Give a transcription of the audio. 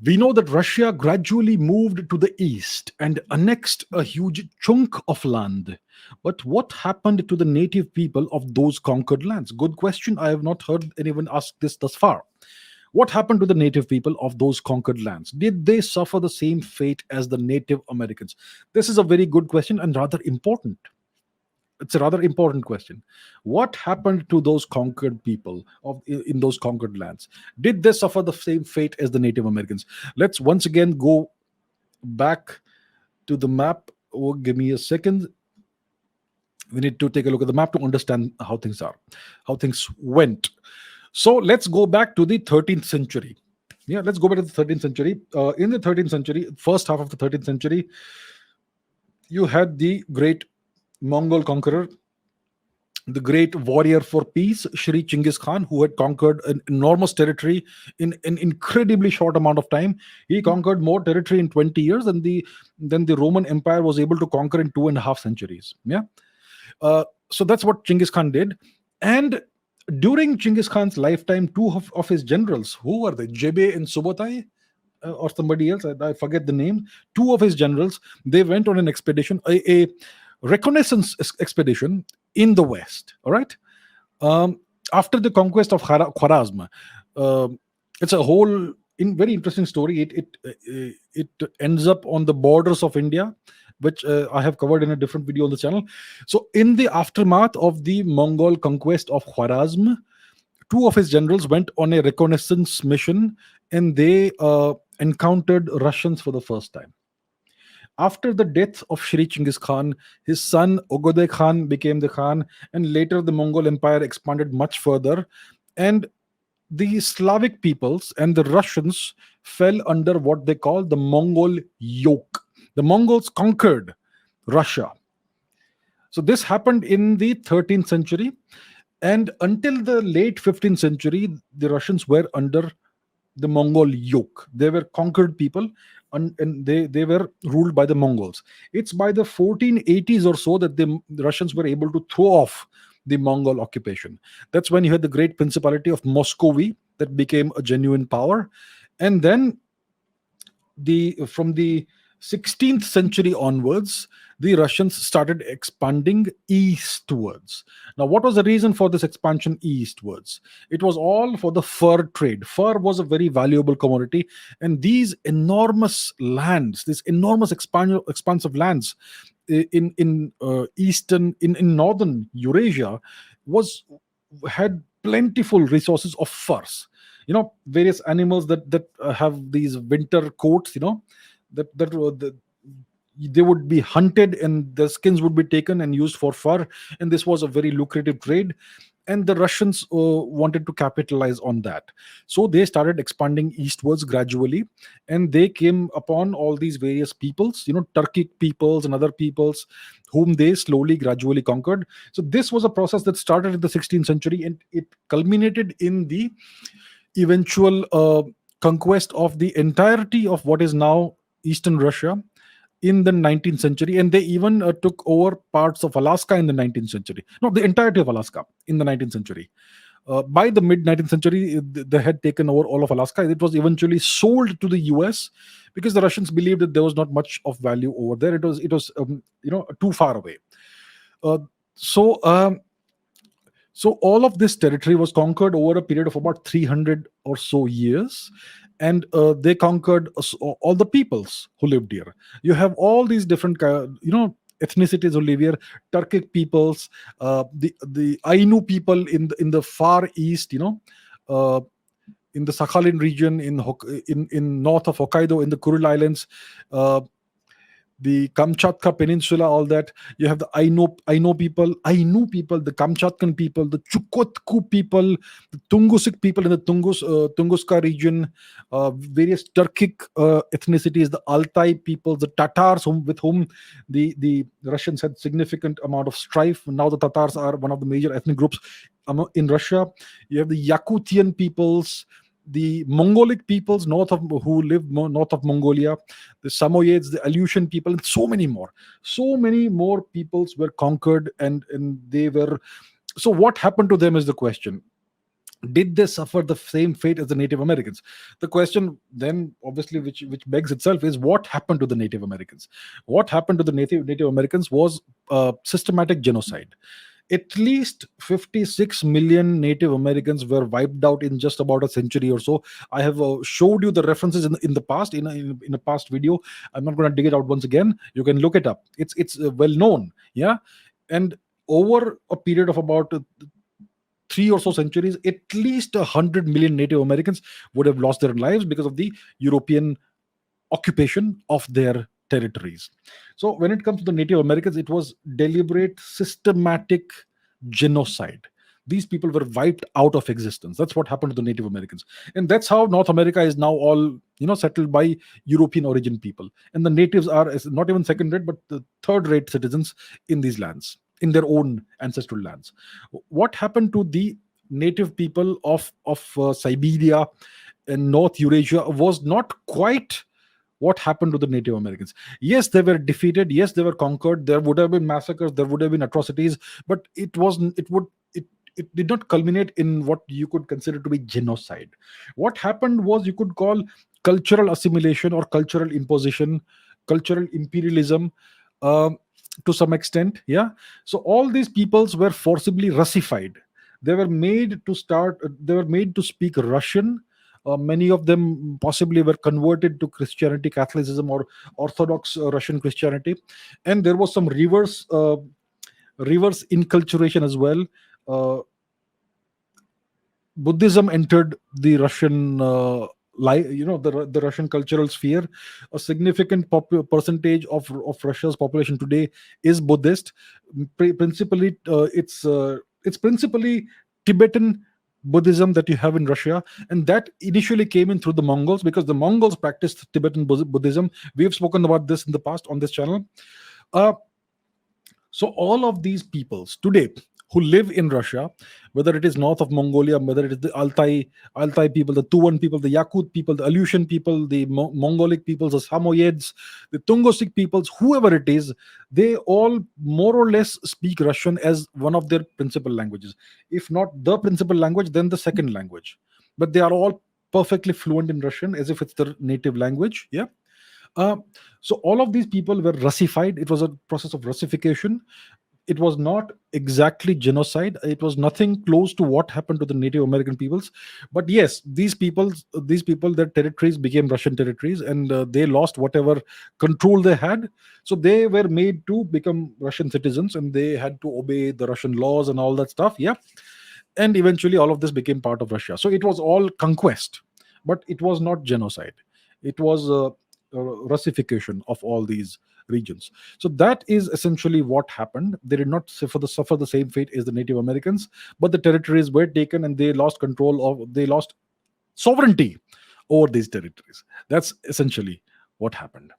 We know that Russia gradually moved to the east and annexed a huge chunk of land. But what happened to the native people of those conquered lands? Good question. I have not heard anyone ask this thus far. What happened to the native people of those conquered lands? Did they suffer the same fate as the Native Americans? This is a very good question and rather important. It's a rather important question. What happened to those conquered people of in those conquered lands? Did they suffer the same fate as the Native Americans? Let's once again go back to the map. Oh, give me a second. We need to take a look at the map to understand how things are, how things went. So let's go back to the 13th century. Yeah, let's go back to the 13th century. In the 13th century, first half of the 13th century, you had the great Mongol conqueror, the great warrior for peace, Shri Chinggis Khan, who had conquered an enormous territory in an incredibly short amount of time. He conquered more territory in 20 years than the Roman Empire was able to conquer in 2.5 centuries. Yeah. So that's what Chinggis Khan did. And during Chinggis Khan's lifetime, two of his generals, who were they? Jebe and Subotai, or somebody else, I forget the name. Two of his generals, they went on an expedition, a reconnaissance expedition in the west. All right. After the conquest of Khwarazm, uh, it's a whole very interesting story. It ends up on the borders of India, which I have covered in a different video on the channel. So, in the aftermath of the Mongol conquest of Khwarazm, two of his generals went on a reconnaissance mission, and they encountered Russians for the first time. After the death of Shri Chinggis Khan, his son Ogode Khan became the Khan, and later the Mongol Empire expanded much further. And the Slavic peoples and the Russians fell under what they call the Mongol yoke. The Mongols conquered Russia. So this happened in the 13th century, and until the late 15th century, the Russians were under the Mongol yoke. They were conquered people, and they were ruled by the Mongols. It's by the 1480s or so that the Russians were able to throw off the Mongol occupation. That's when you had the great principality of Muscovy that became a genuine power. And then from the 16th century onwards, the Russians started expanding eastwards. Now, what was the reason for this expansion eastwards? It was all for the fur trade. Fur was a very valuable commodity, and these enormous lands, this enormous expansive lands in northern Eurasia had plentiful resources of furs. Various animals that have these winter coats. They would be hunted, and the skins would be taken and used for fur, and this was a very lucrative trade, and the Russians wanted to capitalize on that. So they started expanding eastwards gradually, and they came upon all these various peoples, Turkic peoples and other peoples, whom they slowly gradually conquered. So this was a process that started in the 16th century, and it culminated in the eventual conquest of the entirety of what is now Eastern Russia in the 19th century, and they even took over parts of Alaska in the 19th century. No, the entirety of Alaska in the 19th century. By the mid 19th century, they had taken over all of Alaska. It was eventually sold to the US because the Russians believed that there was not much of value over there. It was too far away. Uh, so. So all of this territory was conquered over a period of about 300 or so years, and they conquered all the peoples who lived here. You have all these different, ethnicities who live here: Turkic peoples, the Ainu people in the far east, uh, in the Sakhalin region, in north of Hokkaido, in the Kuril Islands. The Kamchatka Peninsula, all that. You have the Ainu people, the Kamchatkan people, the Chukotku people, the Tungusic people in the Tunguska region, various Turkic ethnicities, the Altai people, the Tatars, with whom the Russians had significant amount of strife. Now the Tatars are one of the major ethnic groups in Russia. You have the Yakutian peoples, the Mongolic peoples who live north of Mongolia, the Samoyeds, the Aleutian people, and so many more. So many more peoples were conquered, and they were. So what happened to them is the question. Did they suffer the same fate as the Native Americans? The question then, obviously, which begs itself, is what happened to the Native Americans? What happened to the Native Americans was systematic genocide. At least 56 million Native Americans were wiped out in just about a century or so. I have showed you the references in the past, in a past video. I'm not going to dig it out once again. You can look it up. It's well known. Yeah. And over a period of about three or so centuries, at least 100 million Native Americans would have lost their lives because of the European occupation of their territories. So, when it comes to the Native Americans, it was deliberate, systematic genocide. These people were wiped out of existence. That's what happened to the Native Americans, and that's how North America is now all settled by European origin people. And the natives are not even second-rate, but the third-rate citizens in these lands, in their own ancestral lands. What happened to the native people of Siberia and North Eurasia was not quite what happened to the Native Americans. Yes, they were defeated. Yes, they were conquered. There would have been massacres. There would have been atrocities, but it wasn't. It did not culminate in what you could consider to be genocide. What happened was, you could call, cultural assimilation or cultural imposition, cultural imperialism, um, to some extent. Yeah. So all these peoples were forcibly Russified. They were made to start. They were made to speak Russian. Many of them possibly were converted to Christianity, Catholicism, or Orthodox Russian Christianity, and there was some reverse inculturation as well. Uh, Buddhism entered the Russian the Russian cultural sphere. A significant percentage of Russia's population today is Buddhist. Principally, it's principally Tibetan Buddhism that you have in Russia, and that initially came in through the Mongols, because the Mongols practiced Tibetan Buddhism. We have spoken about this in the past on this channel. Uh, so all of these peoples today who live in Russia, whether it is north of Mongolia, whether it is the Altai people, the Tuvan people, the Yakut people, the Aleutian people, the Mongolic peoples, the Samoyeds, the Tungusic peoples, whoever it is, they all more or less speak Russian as one of their principal languages. If not the principal language, then the second language. But they are all perfectly fluent in Russian as if it's their native language. Yeah. Uh, so all of these people were Russified. It was a process of Russification. It was not exactly genocide. It was nothing close to what happened to the Native American peoples. But yes, these people, their territories became Russian territories, and they lost whatever control they had. So they were made to become Russian citizens, and they had to obey the Russian laws and all that stuff. Yeah. And eventually all of this became part of Russia. So it was all conquest, but it was not genocide. It was Russification of all these regions. So that is essentially what happened. They did not suffer the same fate as the Native Americans, but the territories were taken, and they lost sovereignty over these territories. That's essentially what happened.